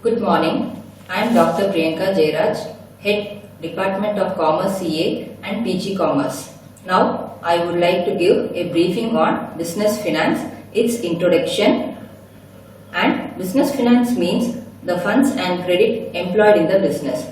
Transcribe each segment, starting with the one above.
Good morning. I am Dr. Priyanka Jayaraj, Head Department of Commerce CA and PG Commerce. Now, I would like to give a briefing on business finance, its introduction. And business finance means the funds and credit employed in the business.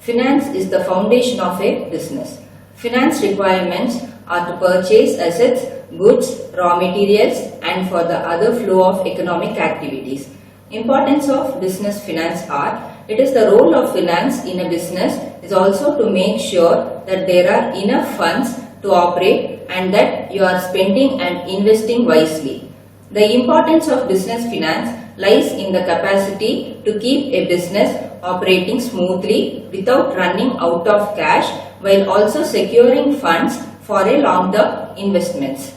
Finance is the foundation of a business. Finance requirements are to purchase assets, goods, raw materials, and for the other flow of economic activities. Importance of business finance are, it is the role of finance in a business is also to make sure that there are enough funds to operate and that you are spending and investing wisely. The importance of business finance lies in the capacity to keep a business operating smoothly without running out of cash while also securing funds for a long-term investments.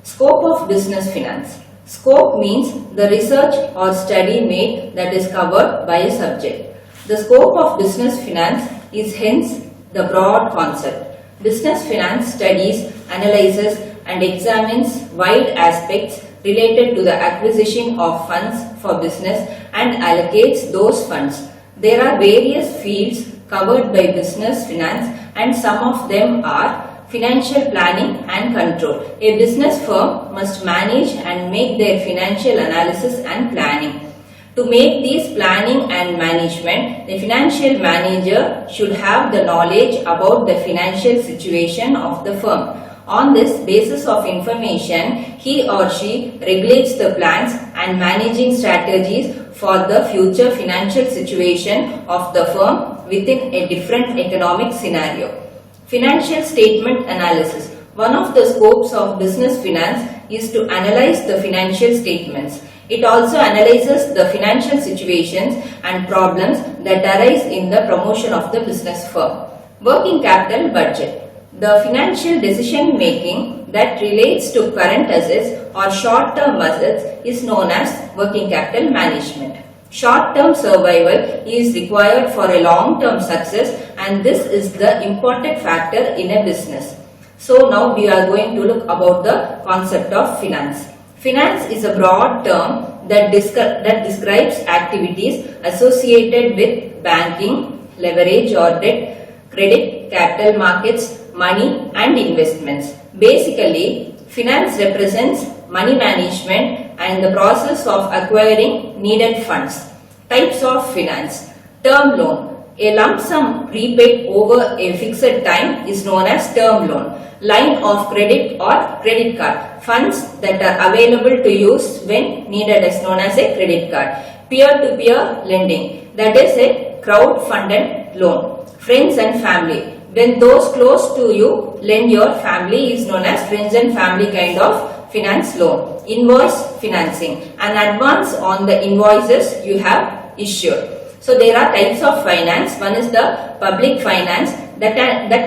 Scope of business finance. Scope means the research or study made that is covered by a subject. The scope of business finance is hence the broad concept. Business finance studies, analyzes and examines wide aspects related to the acquisition of funds for business and allocates those funds. There are various fields covered by business finance and some of them are financial planning and control. A business firm must manage and make their financial analysis and planning. To make these planning and management, the financial manager should have the knowledge about the financial situation of the firm. On this basis of information, he or she regulates the plans and managing strategies for the future financial situation of the firm within a different economic scenario. Financial statement analysis. One of the scopes of business finance is to analyze the financial statements. It also analyzes the financial situations and problems that arise in the promotion of the business firm. Working capital budget. The financial decision making that relates to current assets or short-term assets is known as working capital management. Short-term survival is required for a long-term success and this is the important factor in a business. So now we are going to look about the concept of finance. Finance is a broad term that describes activities associated with banking, leverage or debt, credit, capital markets, money and investments. Basically, finance represents money management and the process of acquiring needed funds. Types of finance. Term loan. A lump sum repaid over a fixed time is known as term loan. Line of credit or credit card. Funds that are available to use when needed is known as a credit card. Peer-to-peer lending. That is a crowd-funded loan. Friends and family. When those close to you lend your family is known as friends and family kind of finance loan. Invoice financing. An advance on the invoices you have issued. So there are types of finance. One is the public finance that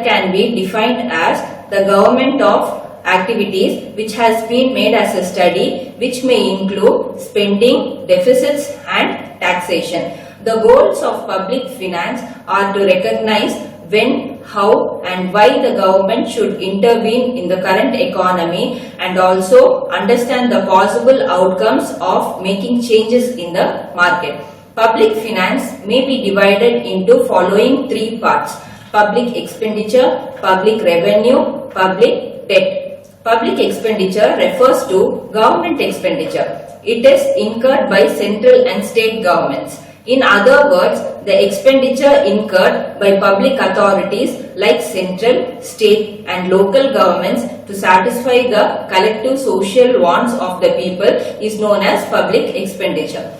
can be defined as the government of activities which has been made as a study which may include spending, deficits and taxation. The goals of public finance are to recognize when, how and why the government should intervene in the current economy and also understand the possible outcomes of making changes in the market. Public finance may be divided into following three parts: public expenditure, public revenue, public debt. Public expenditure refers to government expenditure. It is incurred by central and state governments. In other words, the expenditure incurred by public authorities like central, state and local governments to satisfy the collective social wants of the people is known as public expenditure.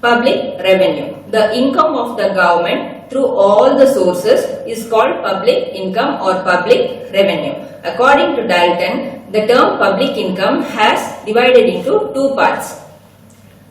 Public revenue. The income of the government through all the sources is called public income or public revenue. According to Dalton, the term public income has divided into two parts.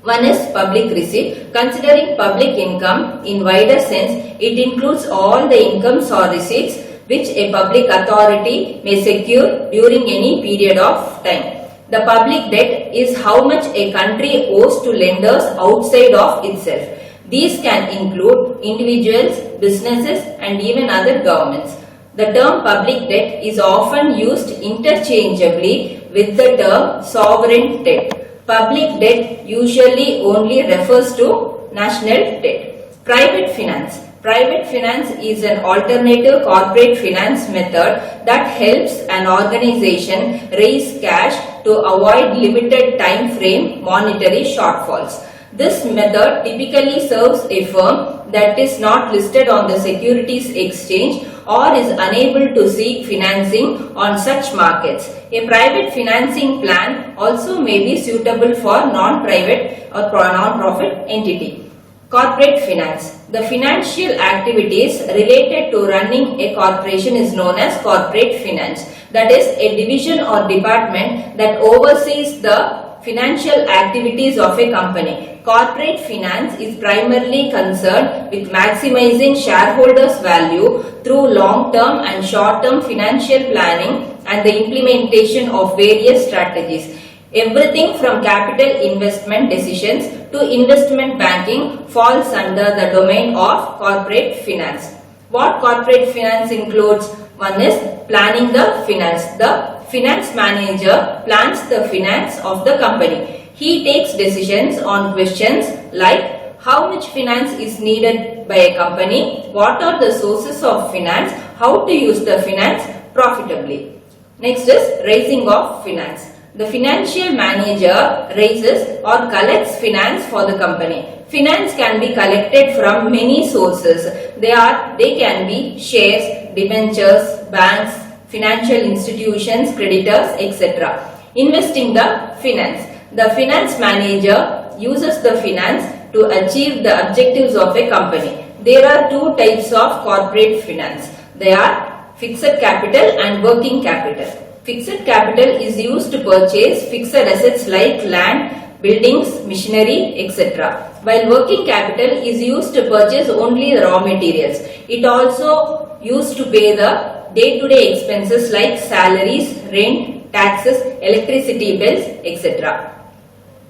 One is public receipt. Considering public income in wider sense, it includes all the incomes or receipts which a public authority may secure during any period of time. The public debt is how much a country owes to lenders outside of itself. These can include individuals, businesses and even other governments. The term public debt is often used interchangeably with the term sovereign debt. Public debt usually only refers to national debt. Private finance. Private finance is an alternative corporate finance method that helps an organization raise cash to avoid limited time frame monetary shortfalls. This method typically serves a firm that is not listed on the securities exchange or is unable to seek financing on such markets. A private financing plan also may be suitable for non-private or non-profit entity. Corporate finance. The financial activities related to running a corporation is known as corporate finance. That is a division or department that oversees the financial activities of a company. Corporate finance is primarily concerned with maximizing shareholders' value through long-term and short-term financial planning and the implementation of various strategies. Everything from capital investment decisions to investment banking falls under the domain of corporate finance. What corporate finance includes? One is planning the finance. The finance manager plans the finance of the company. He takes decisions on questions like how much finance is needed by a company, what are the sources of finance, how to use the finance profitably. Next is raising of finance. The financial manager raises or collects finance for the company. Finance can be collected from many sources. They can be shares, debentures, banks, financial institutions, creditors, etc. Investing the finance. The finance manager uses the finance to achieve the objectives of a company. There are two types of corporate finance. They are fixed capital and working capital. Fixed capital is used to purchase fixed assets like land, buildings, machinery, etc. While working capital is used to purchase only the raw materials. It also used to pay the day-to-day expenses like salaries, rent, taxes, electricity bills, etc.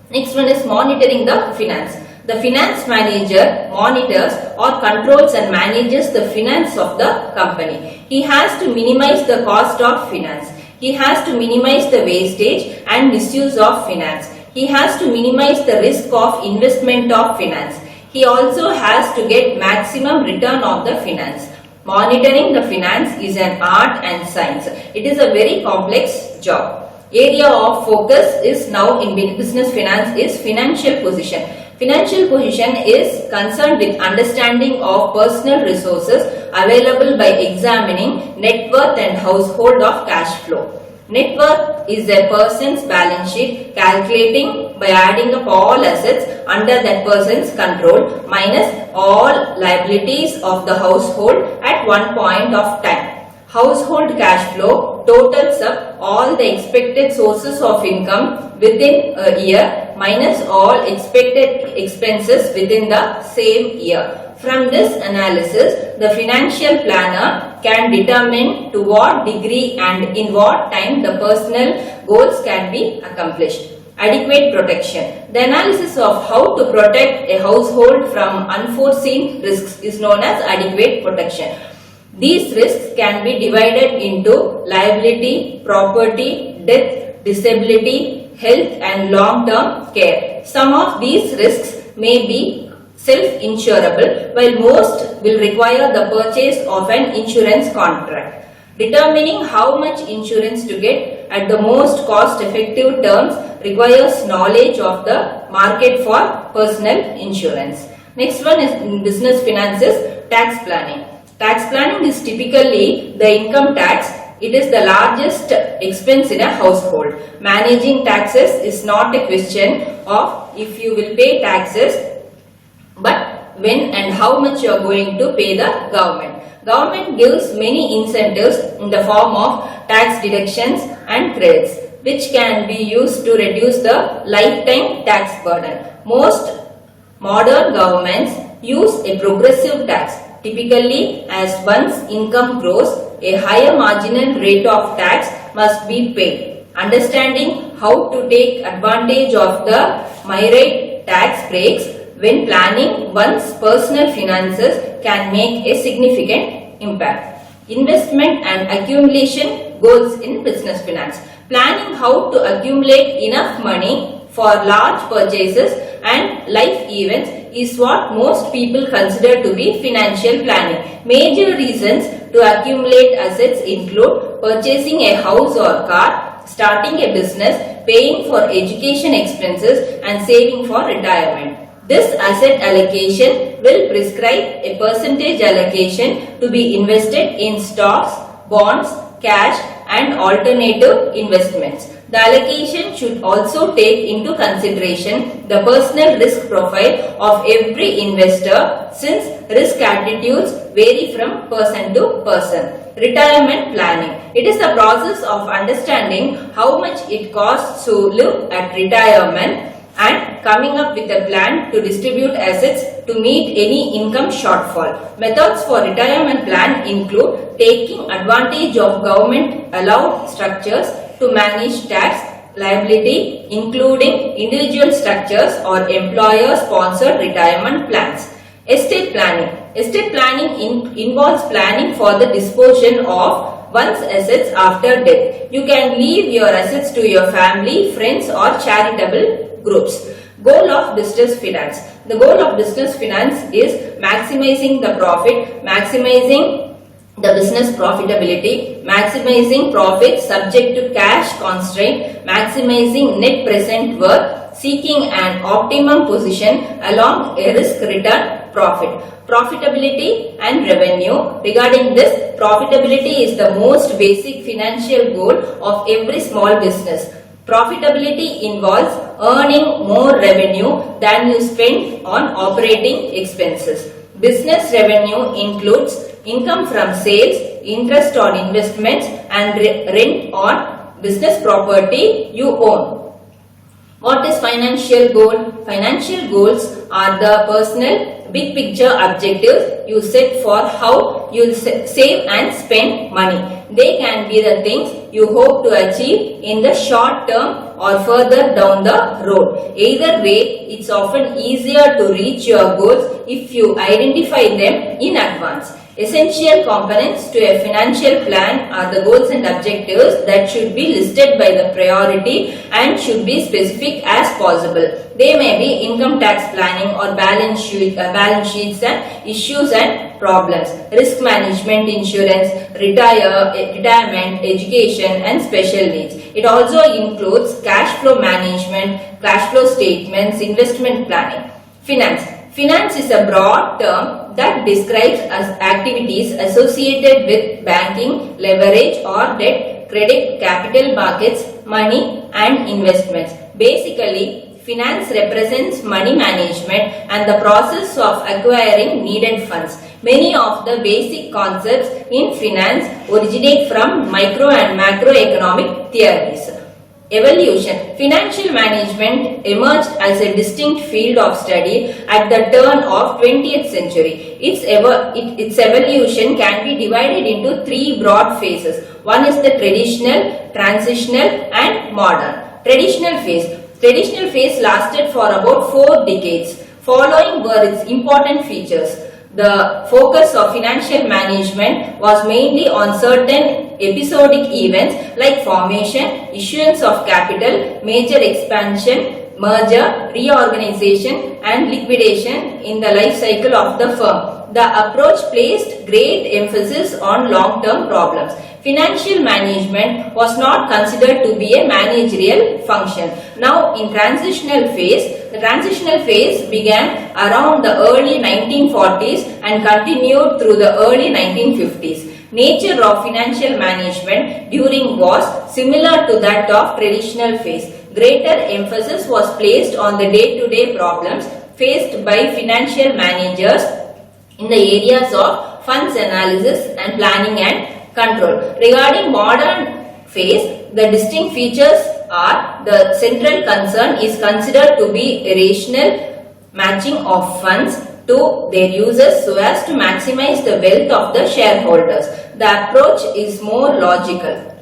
Next one is monitoring the finance. The finance manager monitors or controls and manages the finance of the company. He has to minimize the cost of finance. He has to minimize the wastage and misuse of finance. He has to minimize the risk of investment of finance. He also has to get maximum return of the finance. Monitoring the finance is an art and science. It is a very complex job. Area of focus is now in business finance is financial position. Financial position is concerned with understanding of personal resources available by examining net worth and household of cash flow. Net worth is a person's balance sheet calculating by adding up all assets under that person's control minus all liabilities of the household at one point of time. Household cash flow totals up all the expected sources of income within a year minus all expected expenses within the same year. From this analysis, the financial planner can determine to what degree and in what time the personal goals can be accomplished. Adequate protection. The analysis of how to protect a household from unforeseen risks is known as adequate protection. These risks can be divided into liability, property, death, disability, health and long-term care. Some of these risks may be self-insurable, while most will require the purchase of an insurance contract. Determining how much insurance to get at the most cost-effective terms requires knowledge of the market for personal insurance. Next one is in business finances, tax planning. Tax planning is typically the income tax. It is the largest expense in a household. Managing taxes is not a question of if you will pay taxes, but when and how much you are going to pay the government. Government gives many incentives in the form of tax deductions and credits, which can be used to reduce the lifetime tax burden. Most modern governments use a progressive tax. Typically, as one's income grows, a higher marginal rate of tax must be paid. Understanding how to take advantage of the myriad tax breaks when planning one's personal finances can make a significant impact. Investment and accumulation goals in business finance. Planning how to accumulate enough money for large purchases and life events is what most people consider to be financial planning. Major reasons to accumulate assets include purchasing a house or car, starting a business, paying for education expenses, and saving for retirement. This asset allocation will prescribe a percentage allocation to be invested in stocks, bonds, cash, and alternative investments. The allocation should also take into consideration the personal risk profile of every investor, since risk attitudes vary from person to person. Retirement planning. It is the process of understanding how much it costs to live at retirement and coming up with a plan to distribute assets to meet any income shortfall. Methods for retirement plan include taking advantage of government allowed structures to manage tax liability, including individual structures or employer sponsored retirement plans. Estate planning. Estate planning involves planning for the disposition of one's assets after death. You can leave your assets to your family, friends, or charitable groups. Goal of business finance. The goal of business finance is maximizing the profit, maximizing the business profitability, maximizing profit subject to cash constraint, maximizing net present worth, seeking an optimum position along a risk return profit. Profitability and revenue. Regarding this, profitability is the most basic financial goal of every small business. Profitability involves earning more revenue than you spend on operating expenses. Business revenue includes income from sales, interest on investments, and rent on business property you own. What is financial goal? Financial goals are the personal big picture objectives you set for how you will save and spend money. They can be the things you hope to achieve in the short term or further down the road. Either way, it's often easier to reach your goals if you identify them in advance. Essential components to a financial plan are the goals and objectives that should be listed by the priority and should be specific as possible. They may be income tax planning or balance sheets and issues and problems, risk management, insurance, retirement, education, and special needs. It also includes cash flow management, cash flow statements, investment planning. Finance. Finance is a broad term that describes activities associated with banking, leverage or debt, credit, capital markets, money and investments. Basically, finance represents money management and the process of acquiring needed funds. Many of the basic concepts in finance originate from micro and macroeconomic theories. Evolution. Financial management emerged as a distinct field of study at the turn of 20th century. Its evolution can be divided into three broad phases. One is the traditional, transitional and modern. Traditional phase. Traditional phase lasted for about 4 decades. Following were its important features. The focus of financial management was mainly on certain episodic events like formation, issuance of capital, major expansion, merger, reorganization and liquidation in the life cycle of the firm. The approach placed great emphasis on long-term problems. Financial management was not considered to be a managerial function. Now in transitional phase, the transitional phase began around the early 1940s and continued through the early 1950s. Nature of financial management during was similar to that of traditional phase. Greater emphasis was placed on the day-to-day problems faced by financial managers in the areas of funds analysis and planning and control. Regarding modern phase, the distinct features are the central concern is considered to be a rational matching of funds to their users so as to maximize the wealth of the shareholders. The approach is more logical.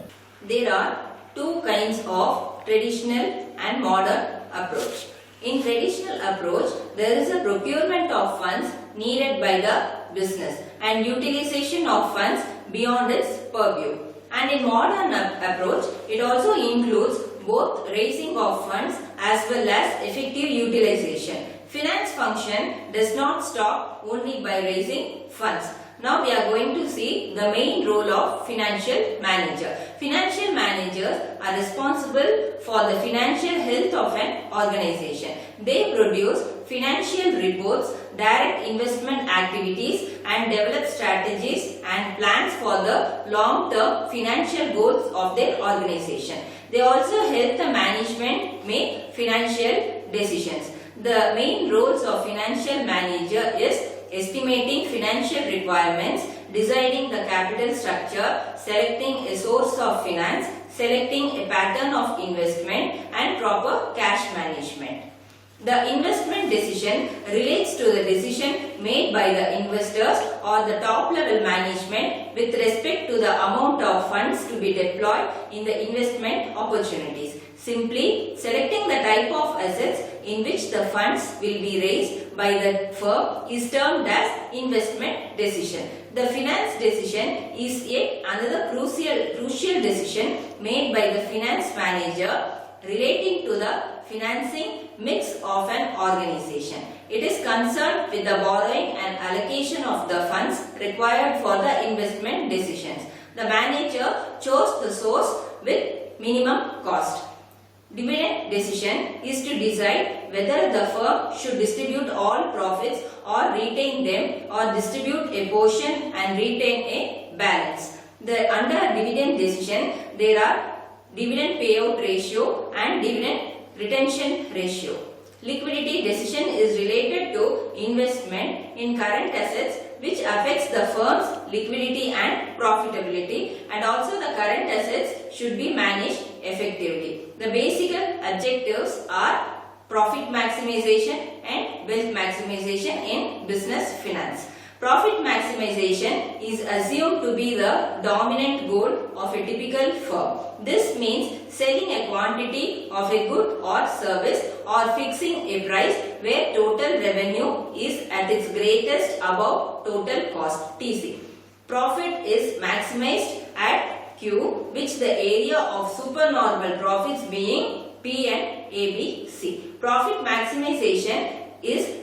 There are two kinds of traditional and modern approach. In traditional approach, there is a procurement of funds needed by the business and utilization of funds beyond its purview. And in modern approach, it also includes both raising of funds as well as effective utilization. Finance function does not stop only by raising funds. Now we are going to see the main role of financial manager. Financial managers are responsible for the financial health of an organization. They produce financial reports, direct investment activities and develop strategies and plans for the long-term financial goals of their organization. They also help the management make financial decisions. The main roles of financial manager is estimating financial requirements, deciding the capital structure, selecting a source of finance, selecting a pattern of investment and proper cash management. The investment decision relates to the decision made by the investors or the top level management with respect to the amount of funds to be deployed in the investment opportunities. Simply selecting the type of assets in which the funds will be raised by the firm is termed as investment decision. The finance decision is yet another crucial decision made by the finance manager relating to the financing mix of an organization. It is concerned with the borrowing and allocation of the funds required for the investment decisions. The manager chose the source with minimum cost. Dividend decision is to decide whether the firm should distribute all profits or retain them or distribute a portion and retain a balance. Under dividend decision, there are dividend payout ratio and dividend retention ratio. Liquidity decision is related to investment in current assets which affects the firm's liquidity and profitability, and also the current assets should be managed effectively. The basic objectives are profit maximization and wealth maximization in business finance. Profit maximization is assumed to be the dominant goal of a typical firm. This means selling a quantity of a good or service or fixing a price where total revenue is at its greatest above total cost (TC). Profit is maximized at Q, which the area of supernormal profits being P and ABC. Profit maximization is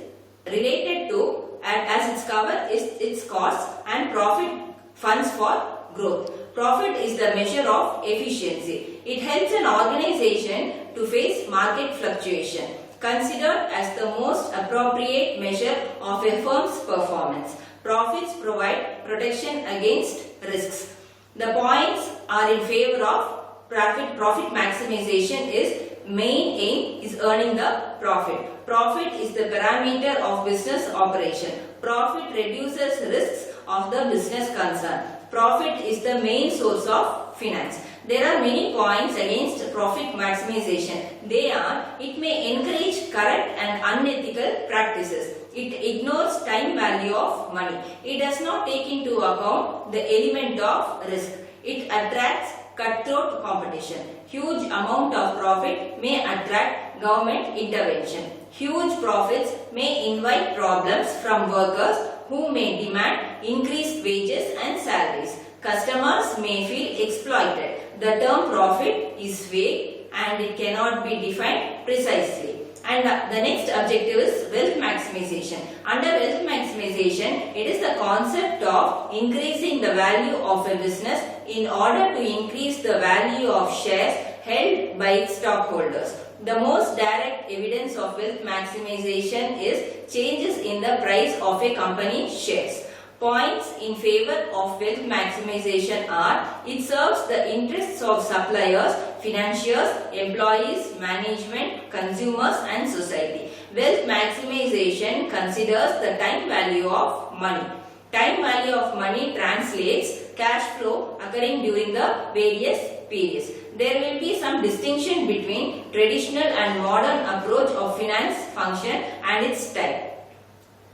related to as its cover is its costs and profit funds for growth. Profit is the measure of efficiency. It helps an organization to face market fluctuation, considered as the most appropriate measure of a firm's performance. Profits provide protection against risks. The points are in favor of profit maximization is main aim is earning the profit. Profit is the parameter of business operation. Profit reduces risks of the business concern. Profit is the main source of finance. There are many points against profit maximization. They are: it may encourage corrupt and unethical practices. It ignores time value of money. It does not take into account the element of risk. It attracts cutthroat competition. Huge amount of profit may attract government intervention. Huge profits may invite problems from workers who may demand increased wages and salaries. Customers may feel exploited. The term profit is vague and it cannot be defined precisely. And the next objective is wealth maximization. Under wealth maximization, it is the concept of increasing the value of a business in order to increase the value of shares held by its stockholders. The most direct evidence of wealth maximization is changes in the price of a company's shares. Points in favor of wealth maximization are: it serves the interests of suppliers, financiers, employees, management, consumers and society. Wealth maximization considers the time value of money. Time value of money translates cash flow occurring during the various periods. There will be some distinction between traditional and modern approach of finance function and its type.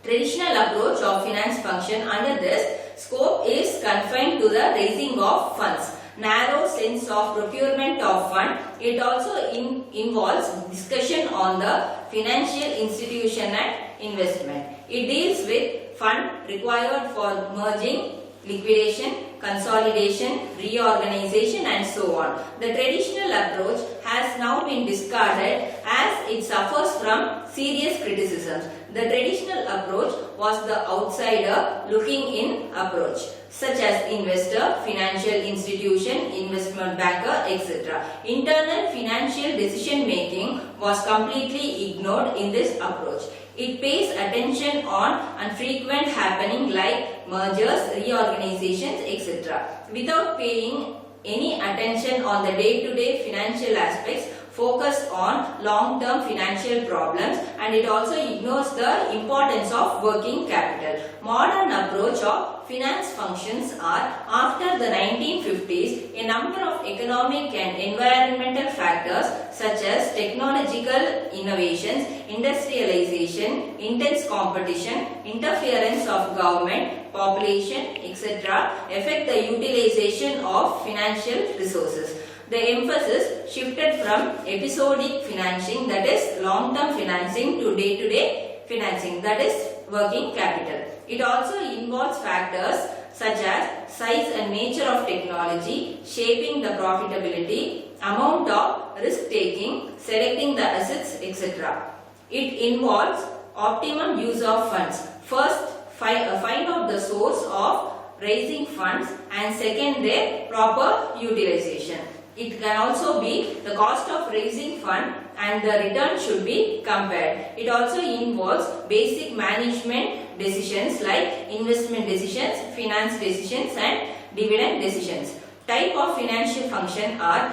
Traditional approach of finance function, under this scope is confined to the raising of funds. Narrow sense of procurement of fund. It also involves discussion on the financial institution and investment. It deals with fund required for merging, liquidation, consolidation, reorganization and so on. The traditional approach has now been discarded as it suffers from serious criticisms. The traditional approach was the outsider looking in approach, such as investor, financial institution, investment banker, etc. Internal financial decision making was completely ignored in this approach. It pays attention on infrequent happening like mergers, reorganizations, etc. without paying any attention on the day-to-day financial aspects, focused on long-term financial problems, and it also ignores the importance of working capital. Modern approach of finance functions are, after the 1950s, a number of economic and environmental factors such as technological innovations, industrialization, intense competition, interference of government, population, etc. affect the utilization of financial resources. The emphasis shifted from episodic financing, that is long-term financing, to day-to-day financing, that is working capital. It also involves factors such as size and nature of technology, shaping the profitability, amount of risk-taking, selecting the assets, etc. It involves optimum use of funds. First, find out the source of raising funds, and second, their proper utilization. It can also be the cost of raising fund and the return should be compared. It also involves basic management decisions like investment decisions, finance decisions, and dividend decisions. Type of financial function are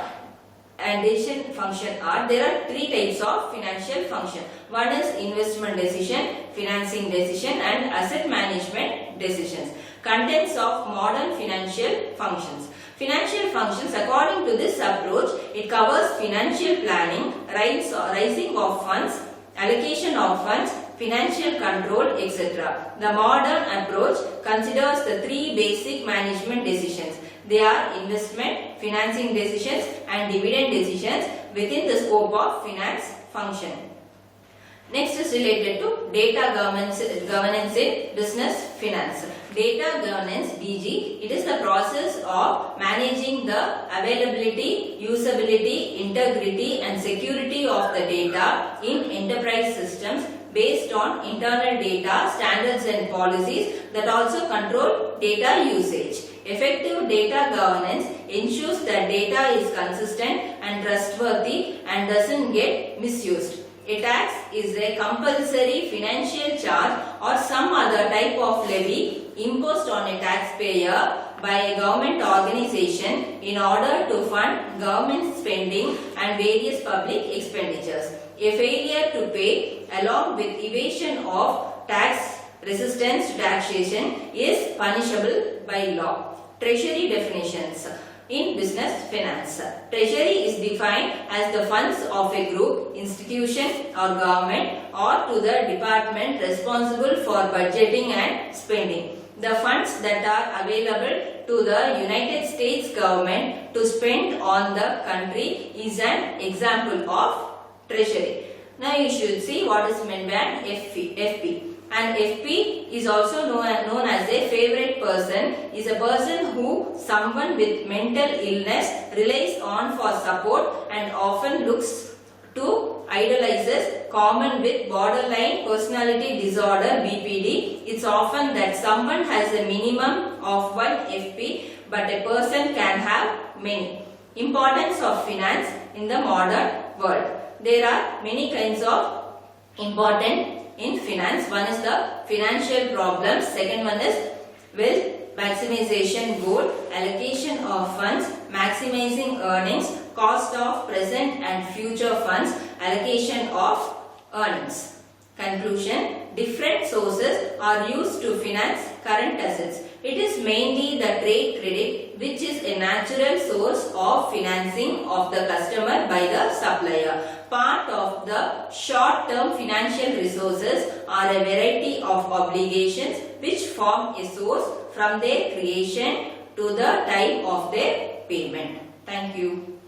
and decision function are, there are three types of financial function. One is investment decision, financing decision, and asset management decisions. Contents of modern financial functions. Financial functions, according to this approach, it covers financial planning, raising of funds, allocation of funds, financial control, etc. The modern approach considers the three basic management decisions. They are investment, financing decisions, and dividend decisions within the scope of finance function. Next is related to data governance in business finance. Data governance, DG, it is the process of managing the availability, usability, integrity, and security of the data in enterprise systems based on internal data, standards and policies that also control data usage. Effective data governance ensures that data is consistent and trustworthy and doesn't get misused. A tax is a compulsory financial charge or some other type of levy imposed on a taxpayer by a government organization in order to fund government spending and various public expenditures. A failure to pay along with evasion of tax resistance to taxation is punishable by law. Treasury definitions. In business finance, treasury is defined as the funds of a group, institution or government or to the department responsible for budgeting and spending. The funds that are available to the United States government to spend on the country is an example of treasury. Now you should see what is meant by FP. And FP is also known as a favorite person, is a person who someone with mental illness relies on for support and often looks to idolizes. Common with borderline personality disorder BPD, it's often that someone has a minimum of one FP but a person can have many. Importance of finance in the modern world. There are many kinds of important in finance. One is the financial problems, second one is wealth maximization goal, allocation of funds, maximizing earnings, cost of present and future funds, allocation of earnings. Conclusion, different sources are used to finance current assets. It is mainly the trade credit which is a natural source of financing of the customer by the supplier. Part of the short-term financial resources are a variety of obligations which form a source from their creation to the time of their payment. Thank you.